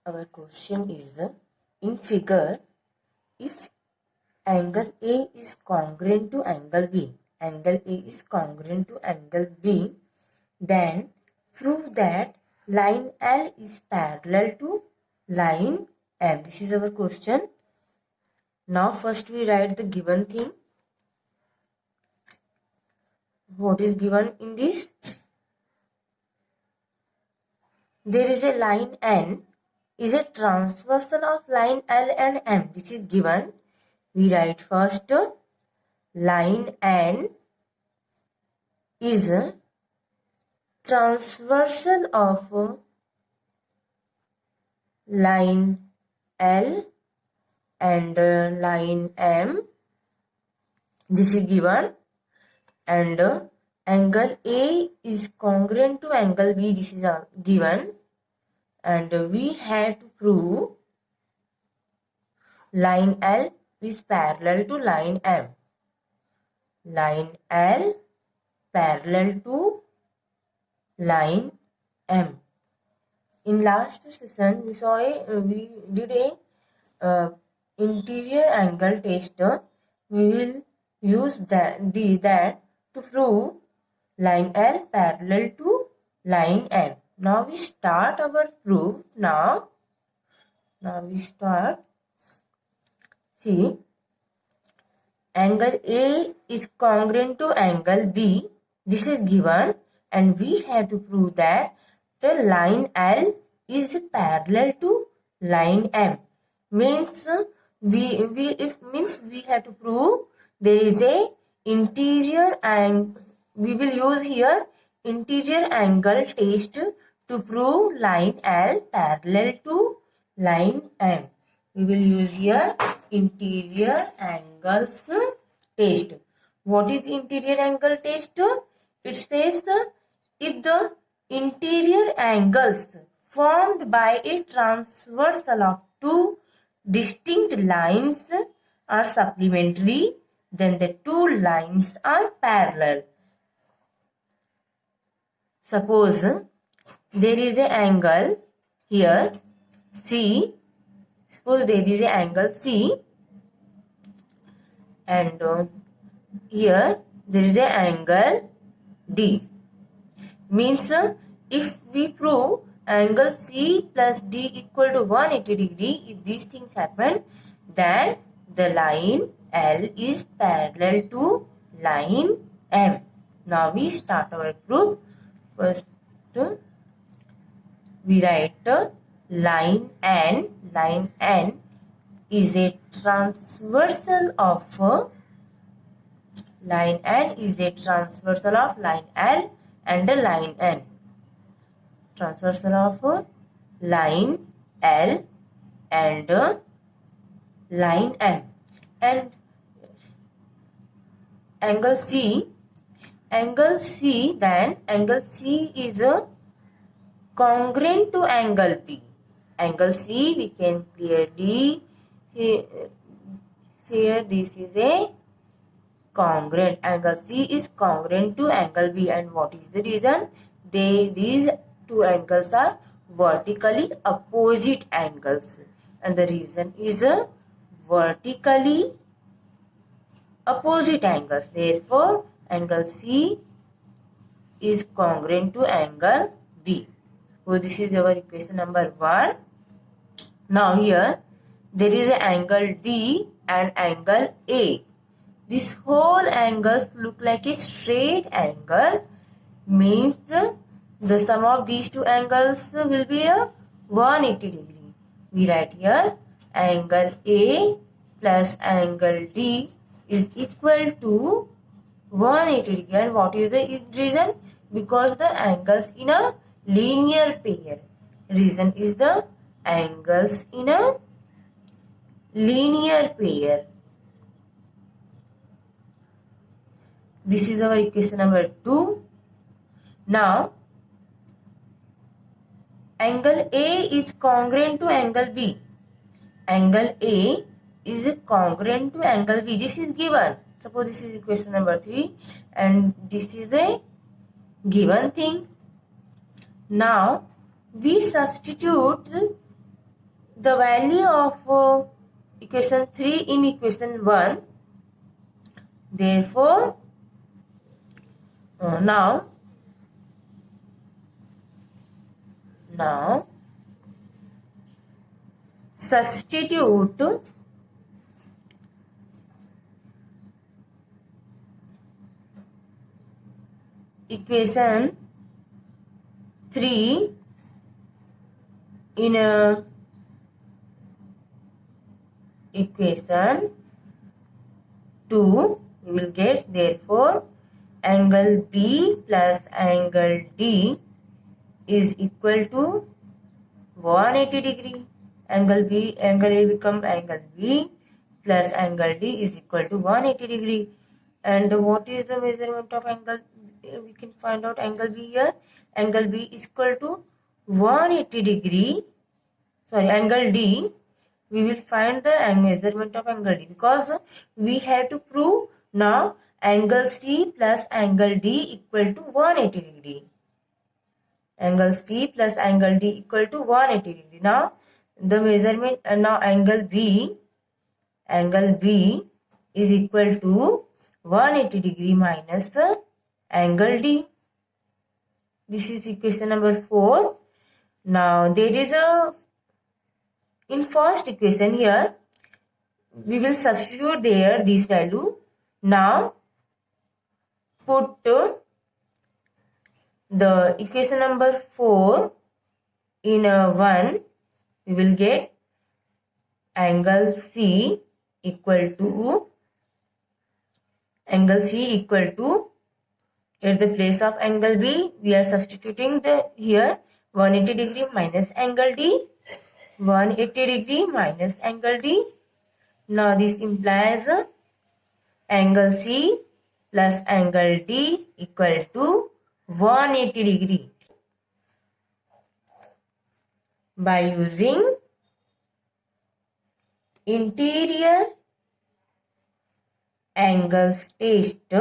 Our question is, in figure, if angle A is congruent to angle B, angle A is congruent to angle B, then prove that line L is parallel to line M. This is our question. Now first we write the given thing. What is given in this? There is a line N is a transversal of line L and M. This is given. We write first line N is a transversal of line L and line M. This is given. And angle A is congruent to angle B. This is given. And we have to prove line L is parallel to line M. Line L parallel to line M. In last session, we did a interior angle test. We will use that to prove line L parallel to line M. Now we start our proof. Now we start. See, angle A is congruent to angle B. This is given, and we have to prove that the line L is parallel to line M. Means we have to prove there is a interior, and we will use here interior angle test to prove line L parallel to line M. We will use here interior angles test. What is interior angle test? It says if the interior angles formed by a transversal of two distinct lines are supplementary, then the two lines are parallel. Suppose there is an angle here C. Suppose there is an angle C, and here there is an angle D. Means if we prove angle C plus D equal to 180 degree, if these things happen, then the line L is parallel to line M. Now we start our proof. First we write line N. Line N is a transversal of line N is a transversal of line L and line N. Transversal of line L and line M. And angle C, then angle C is congruent to angle B. Angle C, we can clearly see here, this is a congruent. Angle C is congruent to angle B. And what is the reason? These two angles are vertically opposite angles. And the reason is vertically opposite angles. Therefore, angle C is congruent to angle B. So this is our equation number 1. Now here there is an angle D and angle A. This whole angles look like a straight angle. Means the sum of these two angles will be a 180 degree. We write here angle A plus angle D is equal to 180 degree. And what is the reason? Because the angles in a linear pair. Reason is the angles in a linear pair. This is our equation number 2. Now, angle A is congruent to angle B. Angle A is congruent to angle B. This is given. Suppose this is equation number 3 and this is a given thing. Now, we substitute the value of equation 3 in equation 1. Therefore, now substitute equation 3 in equation 2. We will get, therefore, angle B plus angle D is equal to 180 degree. Angle A become angle B plus angle D is equal to 180 degree. And what is the measurement of angle? We can find out angle B here. Angle B is equal to 180 degree. Sorry, angle D. We will find the measurement of angle D because we have to prove now angle C plus angle D equal to 180 degree. Angle C plus angle D equal to 180 degree. Now the measurement, now angle B is equal to 180 degree minus angle D. This is equation number 4. Now there is in first equation here, we will substitute there this value. Now put the equation number 4 in 1. We will get angle C equal to at the place of angle B, we are substituting here 180 degree minus angle D. 180 degree minus angle D. Now this implies angle C plus angle D equal to 180 degree. By using interior angles test,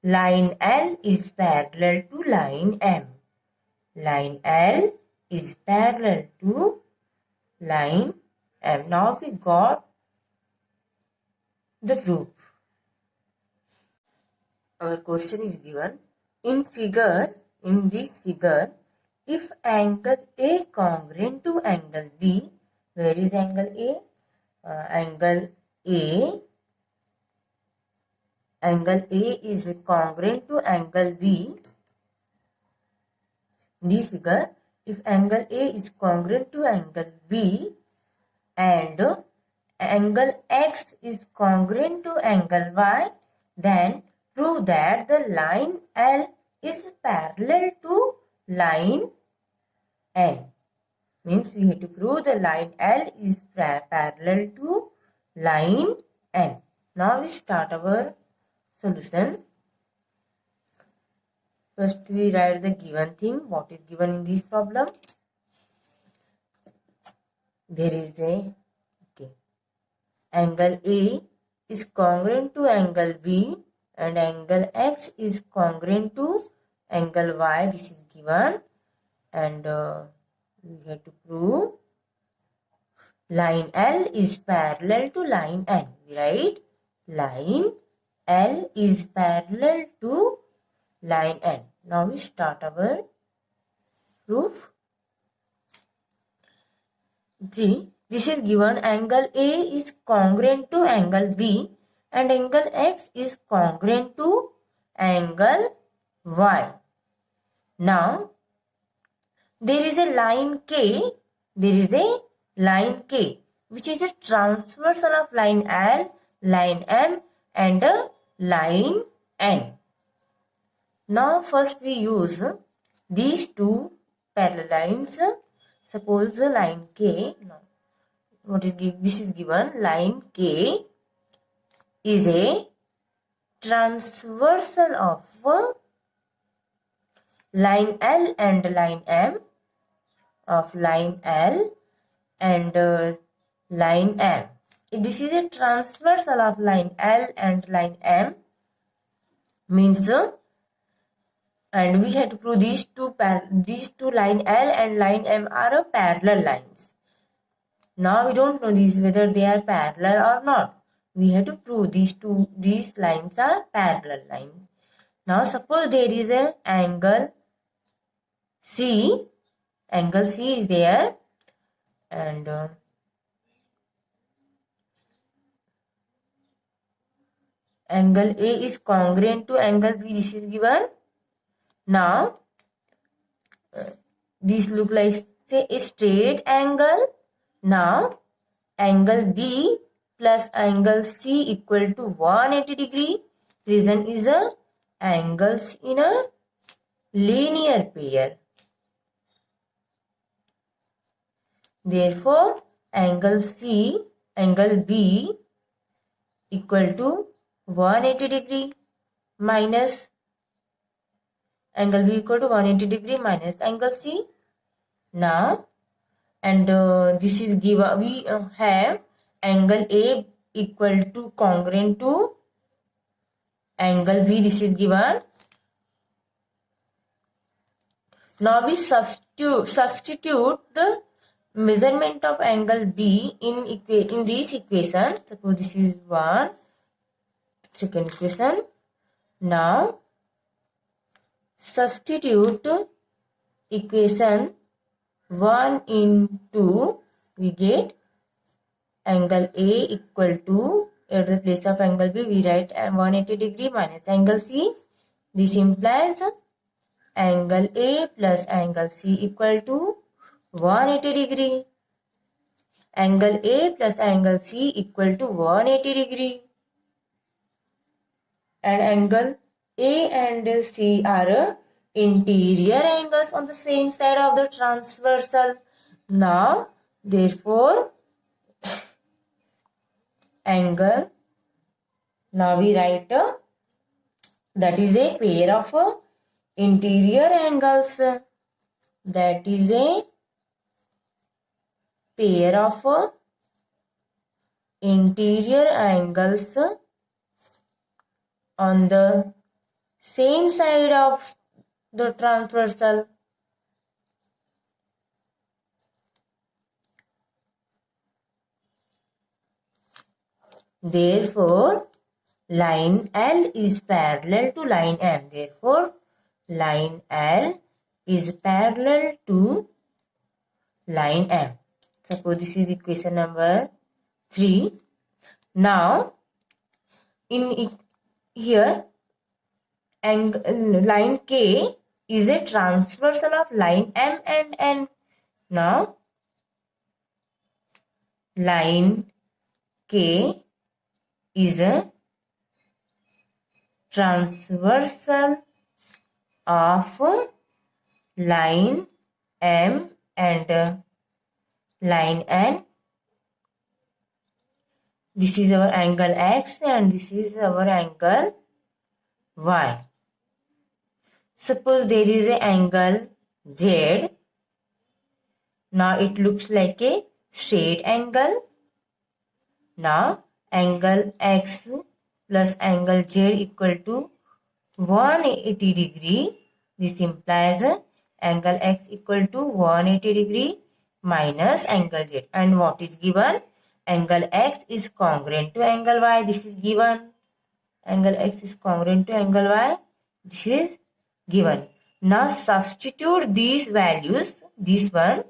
line L is parallel to line M. Line L is parallel to line M. Now we got the proof. Our question is given in this figure, if angle A congruent to angle B, where is angle A? Angle A is congruent to angle B. In this figure, if angle A is congruent to angle B and angle X is congruent to angle Y, then prove that the line L is parallel to line N. Means we have to prove the line L is parallel to line N. Now we start our solution. First we write the given thing. What is given in this problem? There is angle A is congruent to angle B and angle X is congruent to angle Y. This is given, and we have to prove line L is parallel to line N. We write line L is parallel to line N. Now we start our proof. This is given, angle A is congruent to angle B and angle X is congruent to angle Y. Now there is a line K, which is a transversal of line L, line M and line N. Now first we use these two parallel lines. Suppose the line K, this is given, line K is a transversal of line L and line M, of line L and line M. If this is a transversal of line L and line M, means and we had to prove these two line L and line M are parallel lines. Now we don't know whether they are parallel or not. We have to prove these lines are parallel lines. Now suppose there is an angle C. Angle C is there, and angle A is congruent to angle B. This is given. Now this look like say a straight angle. Now angle B plus angle C equal to 180 degree. Reason is angles in a linear pair. Therefore, angle B equal to 180 degree minus angle B equal to 180 degree minus angle C. Now, and this is given, we have angle A equal to congruent to angle B. This is given. Now we substitute the measurement of angle B in this equation. Suppose this is second equation. Now substitute equation 1 in 2. We get angle A equal to, at the place of angle B we write 180 degree minus angle C. This implies angle A plus angle C equal to 180 degree. Angle A plus angle C equal to 180 degree. And angle A and C are interior angles on the same side of the transversal. Now, therefore, angle, now we write that is a pair of interior angles. That is a pair of interior angles on the same side of the transversal. Therefore, line L is parallel to line M. Therefore, line L is parallel to line M. Suppose this is equation number 3. Now, in here, line K is a transversal of line M and N. Now, line K is a transversal of line M and line N. This is our angle X and this is our angle Y. Suppose there is an angle Z. Now it looks like a straight angle. Now angle X plus angle Z equal to 180 degree. This implies angle X equal to 180 degree minus angle Z. And what is given? Angle X is congruent to angle Y. This is given. Angle X is congruent to angle Y. This is given. Now substitute these values. This one.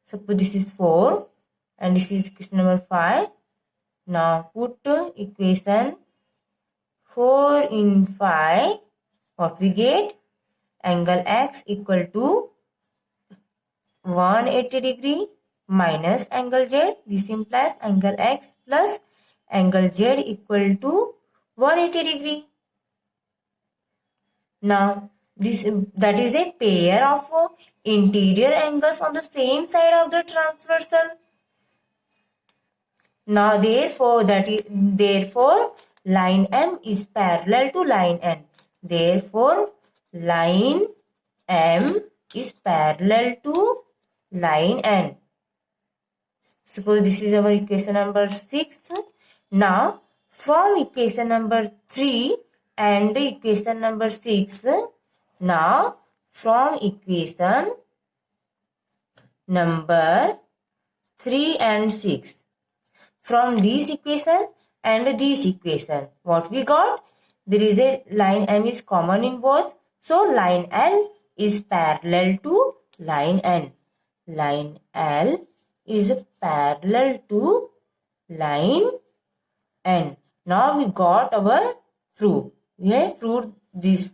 Suppose this is 4 and this is question number 5. Now put equation 4 in 5. What we get? Angle X equal to 180 degree minus angle Z. This implies angle X plus angle Z equal to 180 degree. Now that is a pair of interior angles on the same side of the transversal. Now therefore line M is parallel to line N. Therefore line M is parallel to line N. Suppose this is our equation number 6. Now from equation number 3 and equation number 6, Now from equation number 3 and 6, from this equation and this equation, what we got? There is a line M is common in both. So line L is parallel to line N. Line L is parallel to line N. Now we got our proof. We have proved this